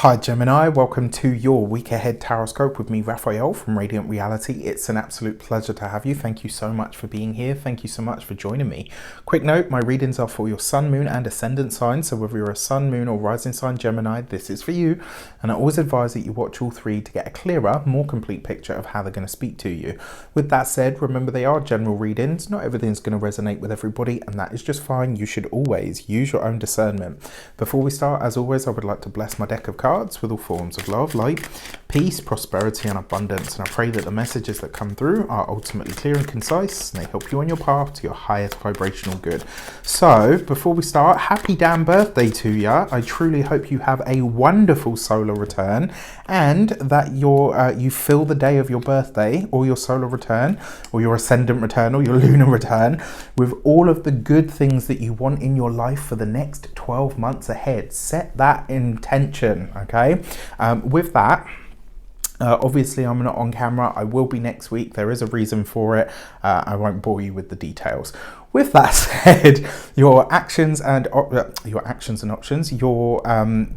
Hi Gemini, welcome to your week ahead taroscope with me, Raphael from Reydiant Reality. It's an absolute pleasure to have you. Thank you so much for being here. Thank you so much for joining me. Quick note, my readings are for your sun, moon and ascendant sign. So whether you're a sun, moon or rising sign Gemini, this is for you. And I always advise that you watch all three to get a clearer, more complete picture of how they're going to speak to you. With that said, remember they are general readings. Not everything's going to resonate with everybody, and that is just fine. You should always use your own discernment. Before we start, as always, I would like to bless my deck of cards with all forms of love, light, peace, prosperity and abundance, and I pray that the messages that come through are ultimately clear and concise and they help you on your path to your highest vibrational good. So before we start, happy damn birthday to ya. I truly hope you have a wonderful solar return and that you fill the day of your birthday or your solar return or your ascendant return or your lunar return with all of the good things that you want in your life for the next 12 months ahead. Set that intention, okay? With that, obviously I'm not on camera. I will be next week. There is a reason for it. I won't bore you with the details. With that said, your actions and options, your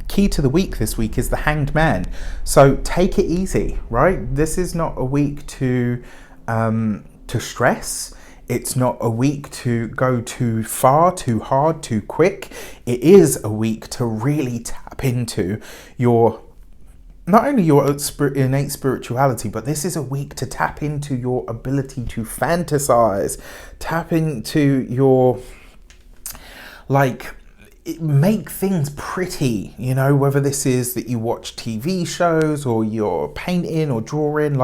key to the week this week is the Hanged Man. So take it easy, right? This is not a week to stress. It's not a week to go too far, too hard, too quick. It is a week to really tap into not only your innate spirituality, but this is a week to tap into your ability to fantasize, tap into your, make things pretty, you know, whether this is that you watch TV shows or you're painting or drawing,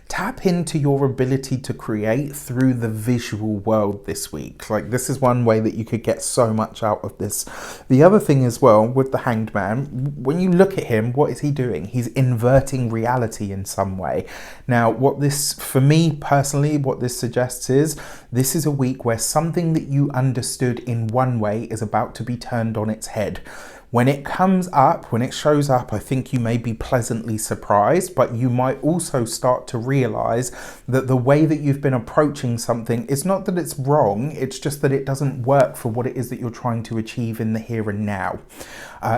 tap into your ability to create through the visual world this week. This is one way that you could get so much out of this. The other thing as well with the Hanged Man, when you look at him, what is he doing? He's inverting reality in some way. Now, for me personally, what this suggests is this is a week where something that you understood in one way is about to be turned on its head. When it comes up, when it shows up, I think you may be pleasantly surprised, but you might also start to realize that the way that you've been approaching something, it's not that it's wrong, it's just that it doesn't work for what it is that you're trying to achieve in the here and now.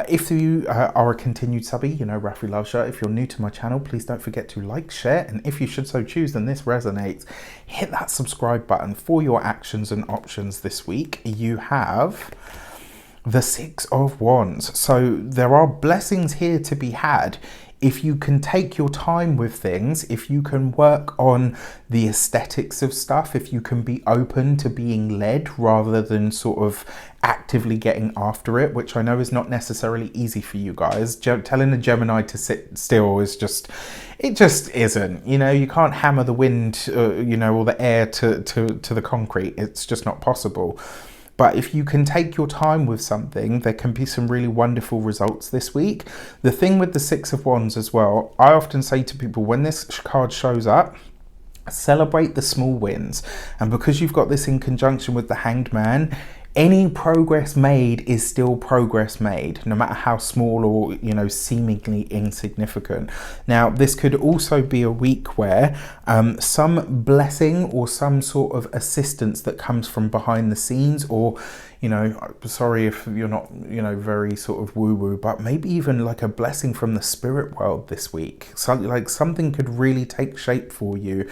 If you are a continued subby, you know Rafi loves you. If you're new to my channel, please don't forget to like, share, and if you should so choose and this resonates, hit that subscribe button. For your actions and options this week, you have the Six of Wands. So there are blessings here to be had if you can take your time with things, if you can work on the aesthetics of stuff, if you can be open to being led rather than sort of actively getting after it, which I know is not necessarily easy for you guys. Telling a Gemini to sit still is it just isn't. You know, you can't hammer the wind, you know, or the air to the concrete. It's just not possible. But if you can take your time with something, there can be some really wonderful results this week. The thing with the Six of Wands as well, I often say to people, when this card shows up, celebrate the small wins. And because you've got this in conjunction with the Hanged Man, any progress made is still progress made, no matter how small or, you know, seemingly insignificant. Now, this could also be a week where some blessing or some sort of assistance that comes from behind the scenes, or, you know, sorry if you're not, you know, very sort of woo-woo, but maybe even like a blessing from the spirit world this week. So, something could really take shape for you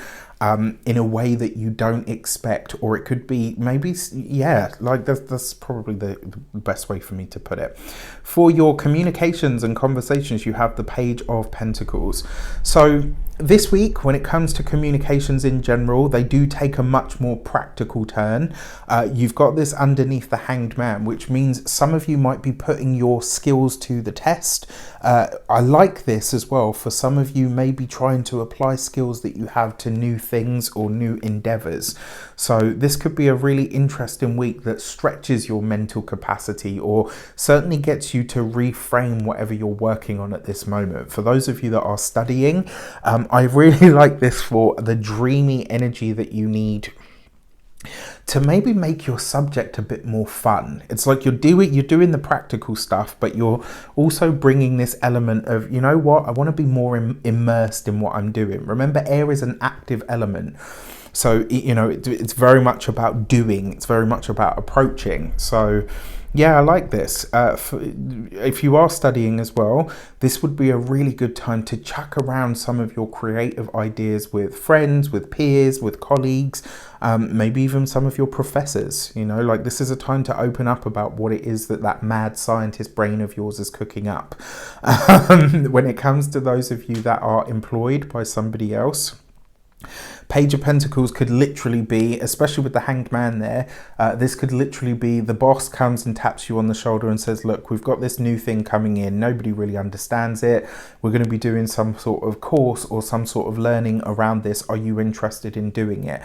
in a way that you don't expect, or it could be maybe, yeah, that's probably the best way for me to put it. For your communications and conversations, you have the Page of Pentacles. So this week, when it comes to communications in general, they do take a much more practical turn. You've got this underneath the Hanged Man, which means some of you might be putting your skills to the test. I like this as well. For some of you, maybe trying to apply skills that you have to new things or new endeavors. So this could be a really interesting week that stretches your mental capacity, or certainly gets you to reframe whatever you're working on at this moment. For those of you that are studying, I really like this for the dreamy energy that you need to maybe make your subject a bit more fun. It's like you're doing the practical stuff, but you're also bringing this element of, you know what, I want to be more immersed in what I'm doing. Remember, air is an active element. So, you know, it's very much about doing. It's very much about approaching. So Yeah, I like this. If you are studying as well, this would be a really good time to chuck around some of your creative ideas with friends, with peers, with colleagues, maybe even some of your professors. You know, like this is a time to open up about what it is that mad scientist brain of yours is cooking up. When it comes to those of you that are employed by somebody else, Page of Pentacles could literally be, especially with the Hanged Man there, this could literally be the boss comes and taps you on the shoulder and says, look, we've got this new thing coming in. Nobody really understands it. We're going to be doing some sort of course or some sort of learning around this. Are you interested in doing it?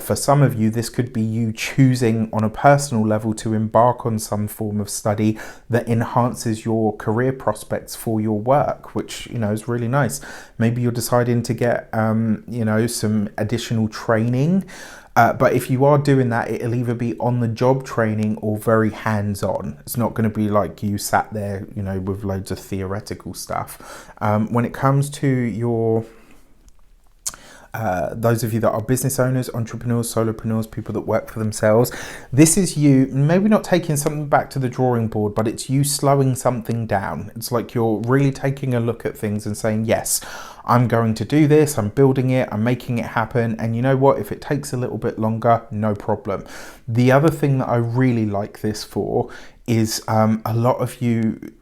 For some of you, this could be you choosing on a personal level to embark on some form of study that enhances your career prospects for your work, which, you know, is really nice. Maybe you're deciding to get, you know, some additional training, but if you are doing that, it'll either be on the job training or very hands-on. It's not going to be like you sat there, you know, with loads of theoretical stuff. When it comes to your those of you that are business owners, entrepreneurs, solopreneurs, people that work for themselves, this is you maybe not taking something back to the drawing board, but it's you slowing something down. It's like you're really taking a look at things and saying, yes, I'm going to do this, I'm building it, I'm making it happen, and you know what, if it takes a little bit longer, no problem. The other thing that I really like this for is a lot of you,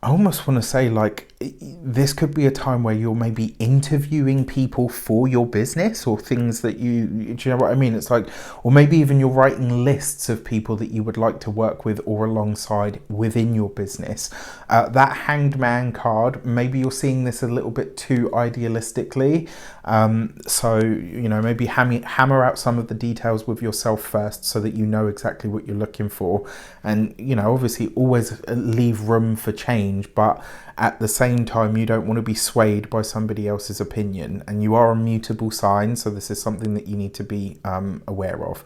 I almost want to say, like, this could be a time where you're maybe interviewing people for your business or things that do you know what I mean? It's like, or maybe even you're writing lists of people that you would like to work with or alongside within your business. That Hanged Man card, maybe you're seeing this a little bit too idealistically. So, you know, maybe hammer out some of the details with yourself first so that you know exactly what you're looking for. And, you know, obviously always leave room for change, but at the same time, you don't want to be swayed by somebody else's opinion, and you are a mutable sign, so this is something that you need to be aware of.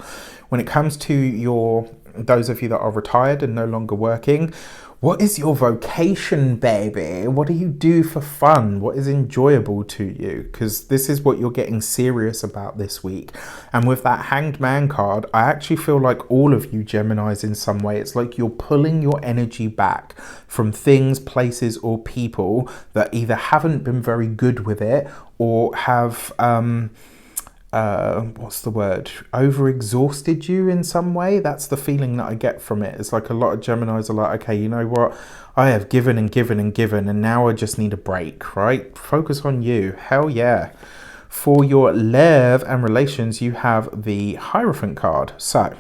When it comes to those of you that are retired and no longer working, what is your vocation, baby? What do you do for fun? What is enjoyable to you? Because this is what you're getting serious about this week. And with that Hanged Man card, I actually feel like all of you Geminis in some way, it's like you're pulling your energy back from things, places, or people that either haven't been very good with it or have... what's the word? Overexhausted you in some way. That's the feeling that I get from it. It's like a lot of Geminis are like, okay, you know what? I have given and given and given, and now I just need a break, right? Focus on you. Hell yeah. For your love and relations, you have the Hierophant card. So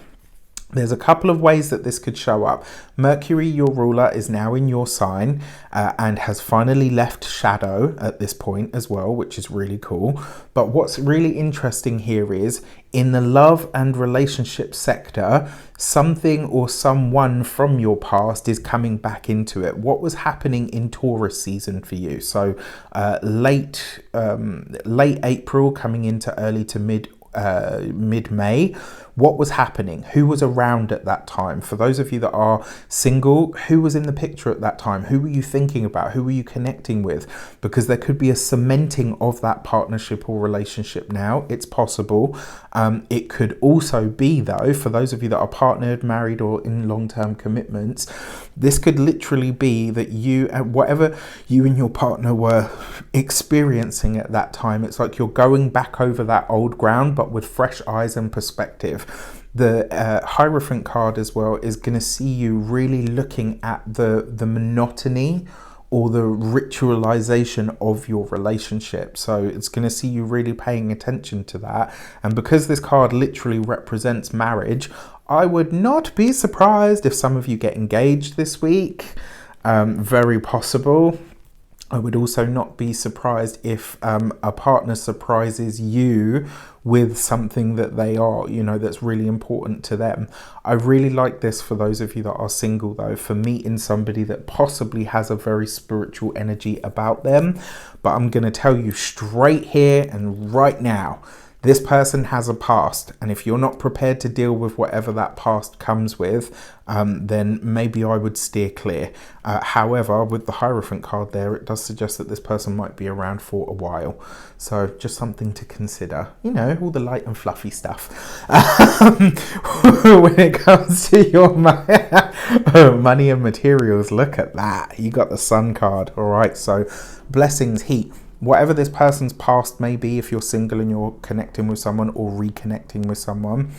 there's a couple of ways that this could show up. Mercury, your ruler, is now in your sign and has finally left shadow at this point as well, which is really cool. But what's really interesting here is in the love and relationship sector, something or someone from your past is coming back into it. What was happening in Taurus season for you? So late April coming into early to mid-May. What was happening? Who was around at that time? For those of you that are single, who was in the picture at that time? Who were you thinking about? Who were you connecting with? Because there could be a cementing of that partnership or relationship now. It's possible. It could also be, though, for those of you that are partnered, married, or in long-term commitments, this could literally be that you, whatever you and your partner were experiencing at that time, it's like you're going back over that old ground, but with fresh eyes and perspective. The Hierophant card as well is going to see you really looking at the monotony or the ritualization of your relationship. So it's going to see you really paying attention to that. And because this card literally represents marriage, I would not be surprised if some of you get engaged this week. Very possible. I would also not be surprised if a partner surprises you with something that they are, you know, that's really important to them. I really like this for those of you that are single, though, for meeting somebody that possibly has a very spiritual energy about them. But I'm going to tell you straight here and right now, This person has a past, and if you're not prepared to deal with whatever that past comes with, then maybe I would steer clear. However, with the Hierophant card there, it does suggest that this person might be around for a while. So just something to consider, you know, all the light and fluffy stuff. When it comes to your money and materials, look at that. You got the Sun card. All right, so blessings, heat. Whatever this person's past may be, if you're single and you're connecting with someone or reconnecting with someone,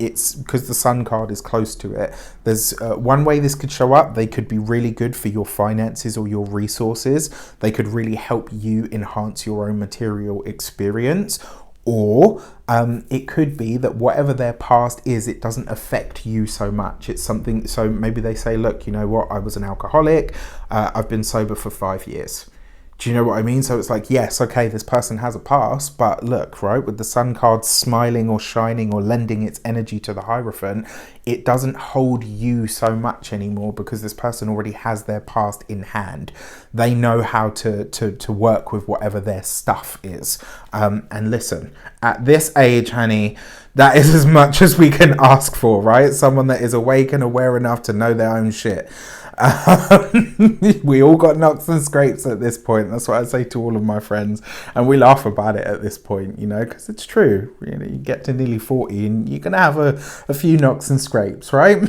it's because the Sun card is close to it. There's one way this could show up. They could be really good for your finances or your resources. They could really help you enhance your own material experience. Or it could be that whatever their past is, it doesn't affect you so much. It's something, so maybe they say, look, you know what, I was an alcoholic. I've been sober for 5 years. Do you know what I mean? So it's like, yes, okay, this person has a past, but look, right, with the Sun card smiling or shining or lending its energy to the Hierophant, it doesn't hold you so much anymore because this person already has their past in hand. They know how to work with whatever their stuff is. And listen, at this age, honey, that is as much as we can ask for, right? Someone that is awake and aware enough to know their own shit. We all got knocks and scrapes at this point. That's what I say to all of my friends, and we laugh about it at this point, you know, because it's true. You know, you get to nearly 40 and you're gonna have a few knocks and scrapes, right?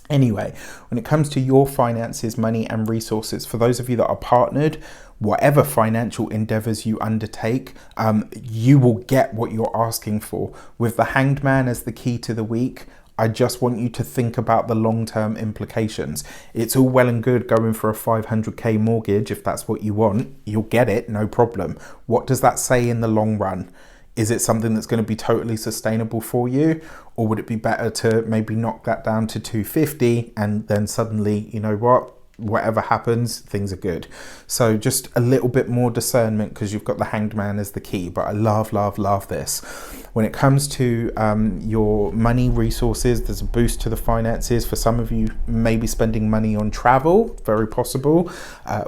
Anyway, when it comes to your finances, money and resources, for those of you that are partnered, whatever financial endeavors you undertake, you will get what you're asking for. With the Hanged Man as the key to the week, I just want you to think about the long-term implications. It's all well and good going for a 500k mortgage. If that's what you want, you'll get it, no problem. What does that say in the long run? Is it something that's going to be totally sustainable for you? Or would it be better to maybe knock that down to 250 and then suddenly, you know what? Whatever happens, things are good. So just a little bit more discernment because you've got the Hanged Man as the key. But I love, love, love this. When it comes to your money resources, there's a boost to the finances. For some of you, maybe spending money on travel, very possible.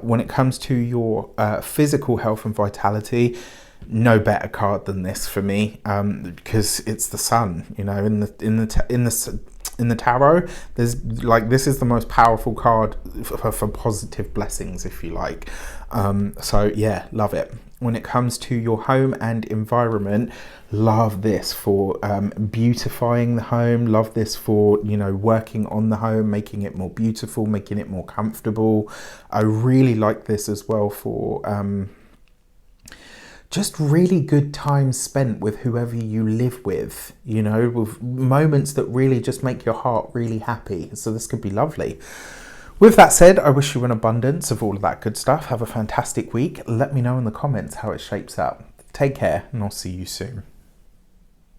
When it comes to your physical health and vitality, no better card than this for me, because it's the Sun. You know, in the tarot, there's like, this is the most powerful card for positive blessings, if you like. So yeah, love it. When it comes to your home and environment, love this for beautifying the home. Love this for, you know, working on the home, making it more beautiful, making it more comfortable. I really like this as well for just really good time spent with whoever you live with, you know, with moments that really just make your heart really happy. So this could be lovely. With that said, I wish you an abundance of all of that good stuff. Have a fantastic week. Let me know in the comments how it shapes up. Take care, and I'll see you soon.